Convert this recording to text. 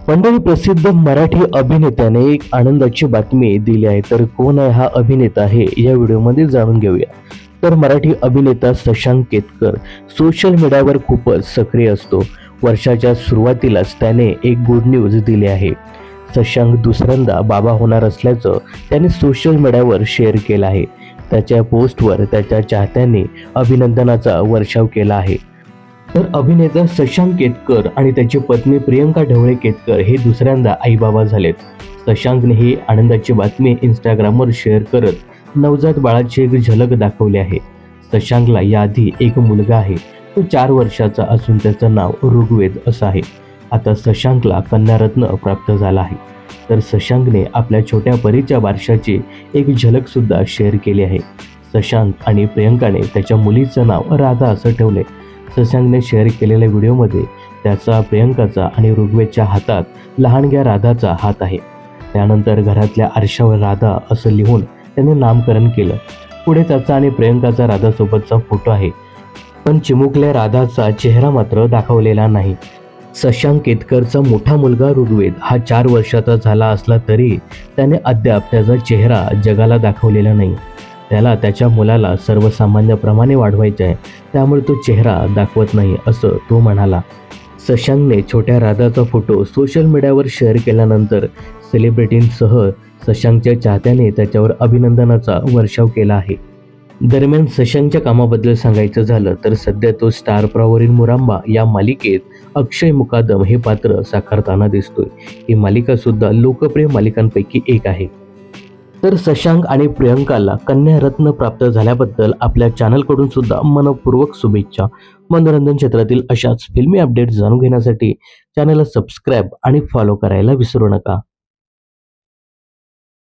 मंडळी, प्रसिद्ध मराठी अभिनेत्याने एक आनंदाची बातमी दिली आहे. तर कोण आहे हा अभिनेता हे या व्हिडिओमध्ये जाणून घेऊया. तर मराठी अभिनेता शशांक केतकर सोशल मीडियावर खूपच सक्रिय असतो. वर्षाच्या सुरुवातीलाच त्याने एक गुड न्यूज दिली आहे. शशांक दुसऱ्यांदा बाबा होणार असल्याचं त्याने सोशल मीडियावर शेअर केलं आहे. त्याच्या पोस्टवर त्याच्या चाहत्यांनी अभिनंदनाचा वर्षाव केला आहे. तर अभिनेता शशांक केतकर आणि त्याची पत्नी प्रियंका ढवळे केतकर हे दुसऱ्यांदा आईबाबा झालेत. शशांकने ही आनंदाची बातमी इंस्टाग्रामवर शेअर करत नवजात बाळाची एक झलक दाखवली आहे. शशांकला याआधी एक मुलगा आहे. तो 4 वर्षाचा असून त्याचं नाव ऋग्वेद असं आहे. आता शशांकला कन्यारत्न प्राप्त झाला आहे. तर शशांकने आपल्या छोट्या परीच्या बारशाची एक झलक सुद्धा शेअर केली आहे. शशांक आणि प्रियंकाने त्याच्या मुलीचं नाव राधा असं ठेवले. शशांकने शेअर केलेल्या व्हिडिओमध्ये त्याचा, प्रियंकाचा आणि ऋग्वेदच्या हातात लहानग्या राधाचा हात आहे. त्यानंतर घरातल्या आरशावर राधा असं लिहून त्याने नामकरण केलं. पुढे त्याचा आणि प्रियंकाचा राधासोबतचा फोटो आहे, पण चिमुकल्या राधाचा चेहरा मात्र दाखवलेला नाही. शशांक केतकरचा मोठा मुलगा ऋग्वेद हा 4 वर्षाचा झाला असला तरी त्याने अद्याप त्याचा चेहरा जगाला दाखवलेला नाही. त्याला त्याच्या मुलाला सर्वसामान्यप्रमाणे वाढवायचे आहे, त्यामुळे तो चेहरा दाखवत नाही असं तो म्हणाला. शशांकने छोट्या राधाचा फोटो सोशल मीडियावर शेअर केल्यानंतर सेलिब्रिटींसह शशांकच्या चाहत्याने त्याच्यावर अभिनंदनाचा वर्षाव केला आहे. दरम्यान शशांकच्या कामाबद्दल सांगायचं झालं तर सध्या तो स्टार प्रवाहावरील मुरांबा या मालिकेत अक्षय मुकादम हे पात्र साकारताना दिसतोय. ही मालिका सुद्धा लोकप्रिय मालिकांपैकी एक आहे. तर शशांक आणि प्रियंकाला कन्यारत्न प्राप्त झाल्याबद्दल आपल्या चॅनलकडून सुद्धा मनपूर्वक शुभेच्छा. मनोरंजन क्षेत्रातील अशाच फिल्मी अपडेट्स जाणून घेण्यासाठी चॅनलला सबस्क्राईब आणि फॉलो करायला विसरू नका.